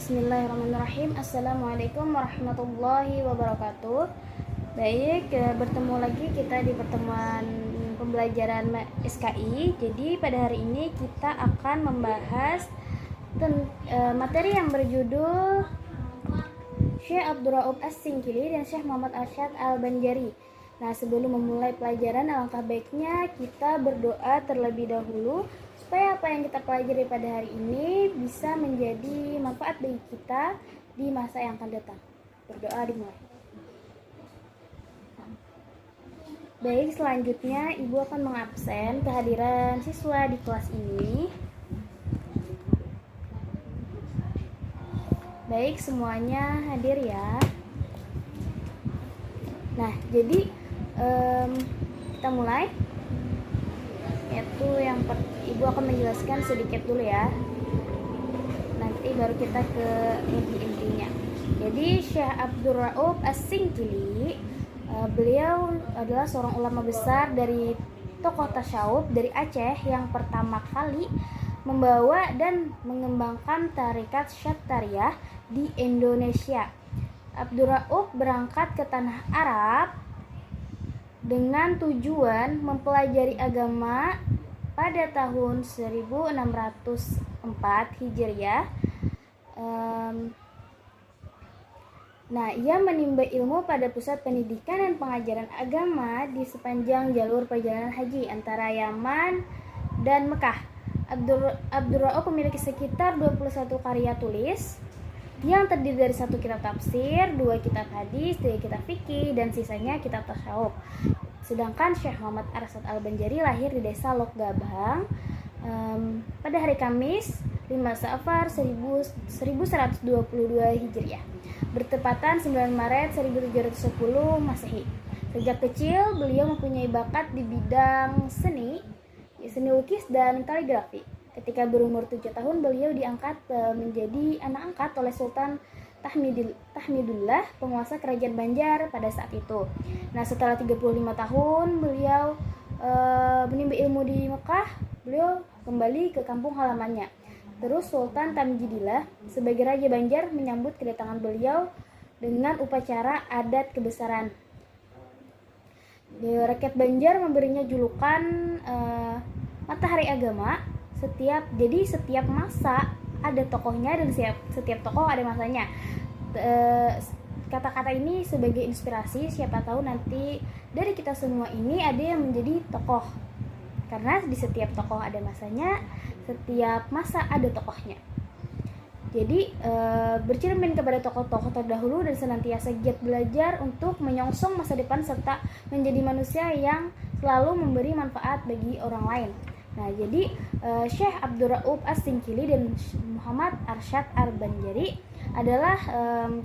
Bismillahirrahmanirrahim. Assalamualaikum warahmatullahi wabarakatuh. Baik, bertemu lagi kita di pertemuan pembelajaran SKI. Jadi pada hari ini kita akan membahas materi yang berjudul Syekh Abdul Rauf As-Singkili dan Syekh Muhammad Arsyad Al-Banjari. Nah, sebelum memulai pelajaran, alangkah baiknya kita berdoa terlebih dahulu supaya apa yang kita pelajari pada hari ini bisa menjadi manfaat bagi kita di masa yang akan datang. Berdoa dimulai. Baik, selanjutnya Ibu akan mengabsen kehadiran siswa di kelas ini. Baik, semuanya hadir ya. Nah, jadi kita mulai. Yaitu yang Ibu akan menjelaskan sedikit dulu ya. Nanti baru kita ke inti-intinya. Jadi Syekh Abdul Rauf As-Singkili, beliau adalah seorang ulama besar dari tokoh tasyawuf dari Aceh yang pertama kali membawa dan mengembangkan tarekat Syattariyah di Indonesia. Abdul Rauf berangkat ke tanah Arab dengan tujuan mempelajari agama pada tahun 1604 Hijriah. Nah, ia menimba ilmu pada pusat pendidikan dan pengajaran agama di sepanjang jalur perjalanan haji antara Yaman dan Mekah. Abdul Rauf memiliki sekitar 21 karya tulis yang terdiri dari 1 kitab tafsir, 2 kitab hadis, 3 kitab fikih, dan sisanya kitab tasawuf. Sedangkan Syekh Muhammad Arsyad Al-Banjari lahir di desa Lok Gabang pada hari Kamis 5 Safar 1122 Hijriah, bertepatan 9 Maret 1710 Masehi. Sejak kecil beliau mempunyai bakat di bidang seni lukis dan kaligrafi. Ketika berumur 7 tahun, beliau diangkat menjadi anak angkat oleh Sultan Tahmidullah, penguasa kerajaan Banjar pada saat itu. Nah, setelah 35 tahun beliau menimba ilmu di Mekah, beliau kembali ke kampung halamannya. Terus Sultan Tamjidillah sebagai Raja Banjar menyambut kedatangan beliau dengan upacara adat kebesaran. Rakyat Banjar memberinya julukan Matahari Agama. Setiap masa ada tokohnya dan setiap tokoh ada masanya. Kata-kata ini sebagai inspirasi, siapa tahu nanti dari kita semua ini ada yang menjadi tokoh. Karena di setiap tokoh ada masanya, setiap masa ada tokohnya. Jadi bercermin kepada tokoh-tokoh terdahulu dan senantiasa giat belajar untuk menyongsong masa depan serta menjadi manusia yang selalu memberi manfaat bagi orang lain. Nah, jadi Syekh Abdul Rauf As-Singkili dan Muhammad Arsyad Al-Banjari adalah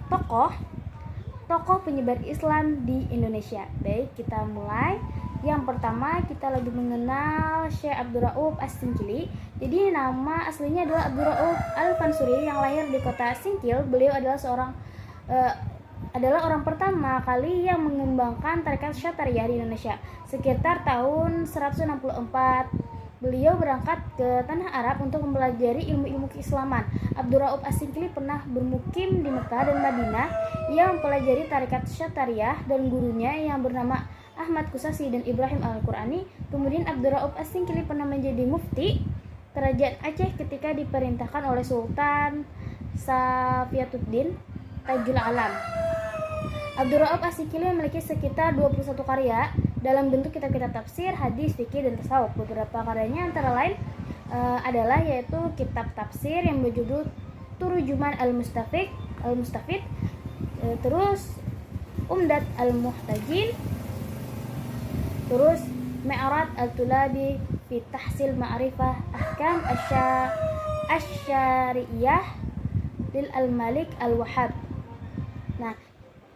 tokoh penyebar Islam di Indonesia. Baik, kita mulai. Yang pertama kita lagi mengenal Syekh Abdul Rauf As-Singkili. Jadi nama aslinya adalah Abdul Rauf Al-Fansuri yang lahir di kota Singkil. Beliau adalah orang pertama kali yang mengembangkan tarekat Syattariyah di Indonesia. Sekitar tahun 164 beliau berangkat ke tanah Arab untuk mempelajari ilmu-ilmu keislaman. Abdul Rauf As-Singkili pernah bermukim di Mekah dan Madinah. Ia mempelajari tarekat Syattariyah dan gurunya yang bernama Ahmad Kusasi dan Ibrahim Al-Qurani. Kemudian Abdul Rauf As-Singkili pernah menjadi mufti kerajaan Aceh ketika diperintahkan oleh Sultan Safiatuddin Tajul Alam. Abdul Rauf As-Singkili memiliki sekitar 21 karya dalam bentuk kitab-kitab tafsir, hadis, fikih, dan tasawuf. Beberapa karyanya antara lain adalah yaitu kitab tafsir yang berjudul Turujuman Al-Mustafid, terus Umdat Al-Muhtajin, terus Mi'raj Al-Tulabi fi Tahsil Ma'rifah Ahkam Asy-Syari'iyah lil Al-Malik Al-Wahhab. Nah,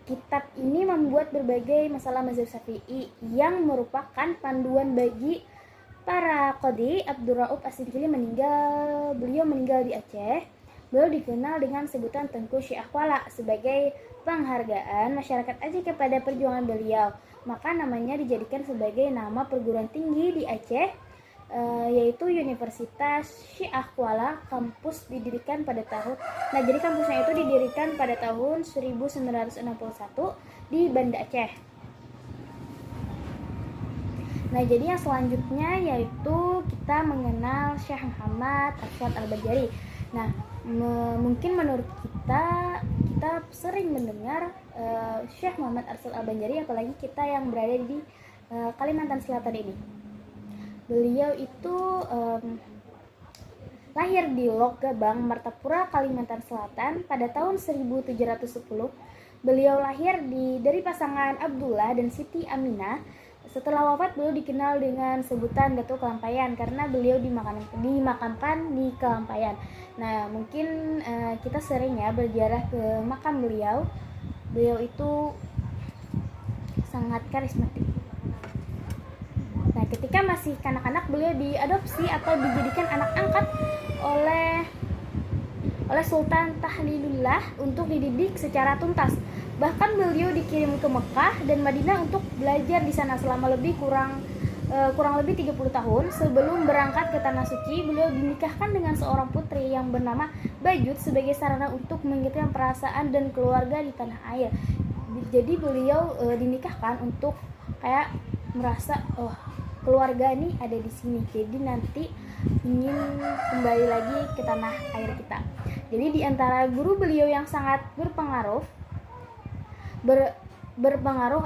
kitab ini membuat berbagai masalah mazhab Syafi'i yang merupakan panduan bagi para qadhi. Abdul Rauf As-Singkili beliau meninggal di Aceh. Beliau dikenal dengan sebutan Tengku Syekh Kuala sebagai penghargaan masyarakat Aceh kepada perjuangan beliau. Maka namanya dijadikan sebagai nama perguruan tinggi di Aceh yaitu Universitas Syiah Kuala. Kampus didirikan pada tahun jadi kampusnya itu didirikan pada tahun 1961 di Banda Aceh. Jadi yang selanjutnya yaitu kita mengenal Syekh Muhammad Arsyad Al-Banjari. Mungkin menurut kita sering mendengar Syekh Muhammad Arsyad Al-Banjari, apalagi kita yang berada di Kalimantan Selatan ini. Beliau itu lahir di Lok Gabang, Martapura, Kalimantan Selatan pada tahun 1710. Beliau lahir dari pasangan Abdullah dan Siti Aminah. Setelah wafat, beliau dikenal dengan sebutan Datuk Kelampaian karena beliau dimakamkan di Kelampaian. Mungkin kita sering ya berziarah ke makam beliau. Beliau itu sangat karismatik. Ketika masih kanak-kanak, beliau diadopsi atau dijadikan anak angkat oleh Sultan Tahlilullah untuk dididik secara tuntas. Bahkan beliau dikirim ke Mekah dan Madinah untuk belajar di sana selama kurang lebih 30 tahun. Sebelum berangkat ke Tanah Suci, beliau dinikahkan dengan seorang putri yang bernama Bajut sebagai sarana untuk mengingatkan perasaan dan keluarga di tanah air. Jadi beliau dinikahkan untuk kayak merasa keluarga ini ada di sini, jadi nanti ingin kembali lagi ke tanah air kita. Jadi di antara guru beliau yang sangat berpengaruh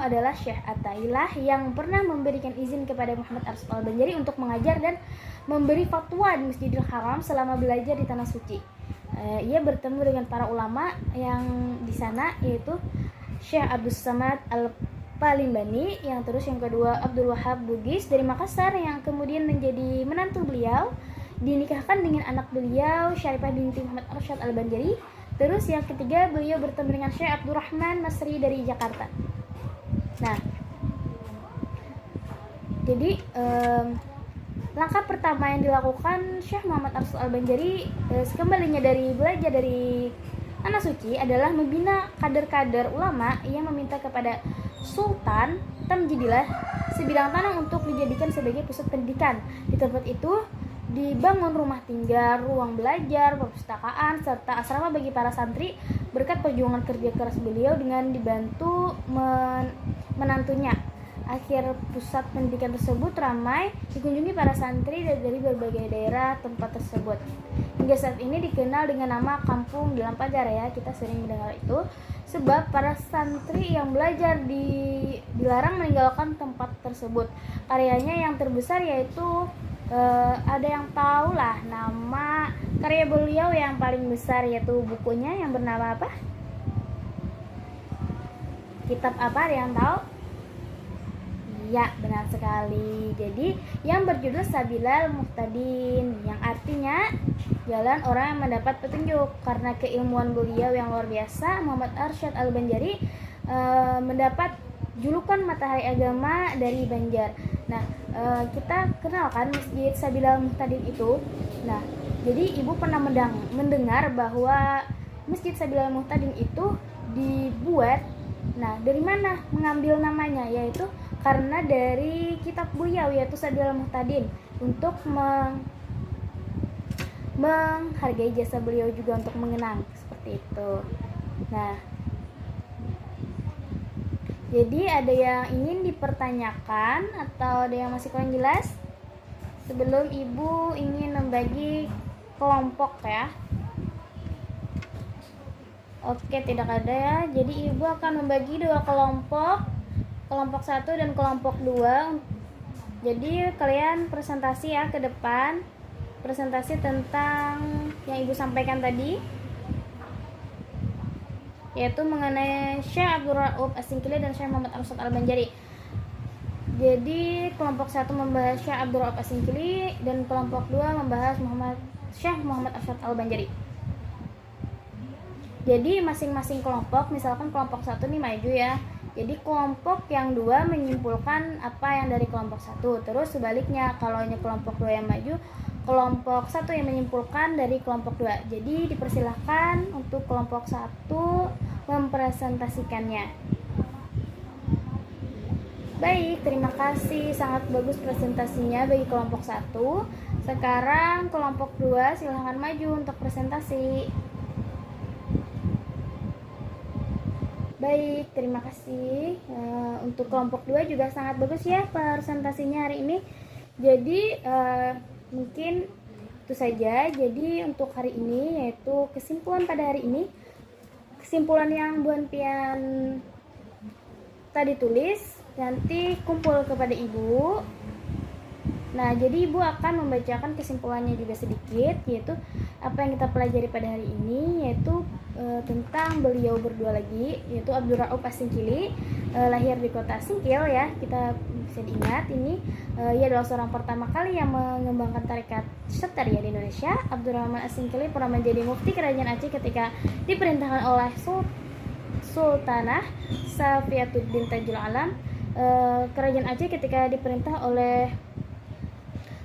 adalah Syekh Athaillah yang pernah memberikan izin kepada Muhammad Arsyad Al-Banjari untuk mengajar dan memberi fatwa di Masjidil Haram selama belajar di Tanah Suci. Ia bertemu dengan para ulama yang di sana, yaitu Syekh Abdus Samad Al-Palimbani, yang kedua Abdul Wahab Bugis dari Makassar, yang kemudian menjadi menantu beliau, dinikahkan dengan anak beliau Syarifah binti Muhammad Arsyad Al-Banjari. Terus yang ketiga, beliau bertemu dengan Syekh Abdurrahman Masri dari Jakarta. Jadi langkah pertama yang dilakukan Syekh Muhammad Arsyad Al-Banjari sekembalinya dari belajar dari Tanah Suci adalah membina kader-kader ulama. Ia meminta kepada Sultan Tamjidillah sebidang tanah untuk dijadikan sebagai pusat pendidikan. Di tempat itu dibangun rumah tinggal, ruang belajar, perpustakaan, serta asrama bagi para santri. Berkat perjuangan kerja keras beliau dengan dibantu menantunya, akhir pusat pendidikan tersebut ramai dikunjungi para santri dari berbagai daerah tempat tersebut. Hingga saat ini dikenal dengan nama Kampung Dalam Pagar ya, kita sering mendengar itu. Sebab para santri yang belajar dilarang meninggalkan tempat tersebut. Karyanya yang terbesar yaitu ada yang tahu lah nama karya beliau yang paling besar, yaitu bukunya yang bernama apa? Kitab apa, ada yang tahu? Ya, benar sekali. Jadi yang berjudul Sabilal Muhtadin, yang artinya jalan orang yang mendapat petunjuk. Karena keilmuan beliau yang luar biasa, Muhammad Arsyad Al-Banjari mendapat julukan matahari agama dari Banjar. Kita kenal kan Masjid Sabilal Muhtadin itu. Jadi ibu pernah mendengar bahwa Masjid Sabilal Muhtadin itu dibuat. Dari mana mengambil namanya? Yaitu karena dari kitab beliau, yaitu Sabilal Muhtadin, untuk menghargai jasa beliau juga untuk mengenang seperti itu. Jadi ada yang ingin dipertanyakan atau ada yang masih kurang jelas sebelum ibu ingin membagi kelompok ya? Oke, tidak ada ya. Jadi ibu akan membagi dua kelompok, kelompok 1 dan kelompok 2. Jadi kalian presentasi ya ke depan, presentasi tentang yang ibu sampaikan tadi, yaitu mengenai Syekh Abdul Rauf As-Singkili dan Syekh Muhammad Arsyad Al-Banjari. Jadi kelompok 1 membahas Syekh Abdul Rauf As-Singkili dan kelompok 2 membahas Syekh Muhammad Arsyad Al-Banjari. Jadi masing-masing kelompok, misalkan kelompok 1 nih maju ya. Jadi kelompok yang 2 menyimpulkan apa yang dari kelompok 1. Terus sebaliknya, kalau ini kelompok 2 yang maju, kelompok 1 yang menyimpulkan dari kelompok 2. Jadi dipersilahkan untuk kelompok 1 mempresentasikannya. Baik, terima kasih. Sangat bagus presentasinya bagi kelompok 1. Sekarang kelompok 2 silahkan maju untuk presentasi. Baik, terima kasih. Untuk kelompok 2 juga sangat bagus ya presentasinya hari ini. Jadi mungkin itu saja. Jadi untuk hari ini yaitu kesimpulan pada hari ini. Kesimpulan yang Bu Pian tadi tulis nanti kumpul kepada Ibu. Nah, jadi Ibu akan membacakan kesimpulannya juga sedikit, yaitu apa yang kita pelajari pada hari ini, yaitu tentang beliau berdua lagi, yaitu Abdul Rauf As-Singkili, lahir di kota Singkil ya, kita bisa diingat ini ia adalah seorang pertama kali yang mengembangkan tarekat Syatariah di Indonesia. Abdurrahman As-Singkili pernah menjadi mufti kerajaan Aceh ketika diperintahkan oleh Sultanah Safiyatuddin Tajul Alam. Kerajaan Aceh ketika diperintah oleh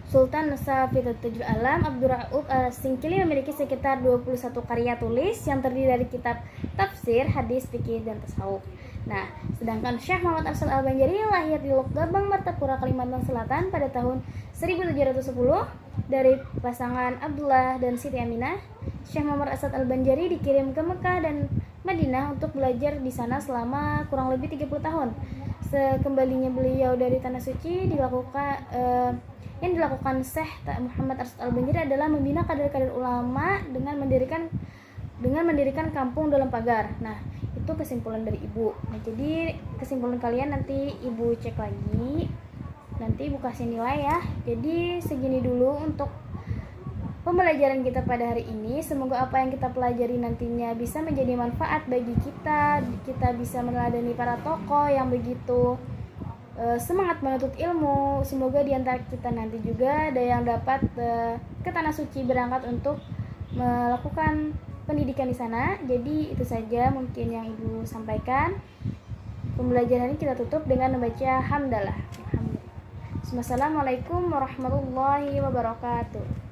Sultan Safiyatuddin Tajul Alam. Abdul Rauf As-Singkili memiliki sekitar 21 karya tulis yang terdiri dari kitab tafsir, hadis, fikih, dan tasawuf. Nah, sedangkan Syekh Muhammad Arsad Al-Banjari lahir di Lok Gabang, Martapura, Kalimantan Selatan pada tahun 1710 dari pasangan Abdullah dan Siti Aminah. Syekh Muhammad Arsad Al-Banjari dikirim ke Mekah dan Madinah untuk belajar di sana selama kurang lebih 30 tahun. Sekembalinya beliau dari Tanah Suci yang dilakukan Syekh Muhammad Arsad Al-Banjari adalah membina kader-kader ulama dengan mendirikan kampung dalam pagar. Nah, itu kesimpulan dari Ibu. Nah, jadi kesimpulan kalian nanti Ibu cek lagi. Nanti Ibu kasih nilai ya. Jadi segini dulu untuk pembelajaran kita pada hari ini. Semoga apa yang kita pelajari nantinya bisa menjadi manfaat bagi kita. Kita bisa meneladani para tokoh yang begitu semangat menuntut ilmu. Semoga di antara kita nanti juga ada yang dapat ke Tanah Suci berangkat untuk melakukan pendidikan di sana. Jadi itu saja mungkin yang Ibu sampaikan. Pembelajaran ini kita tutup dengan membaca hamdalah. Assalamualaikum warahmatullahi wabarakatuh.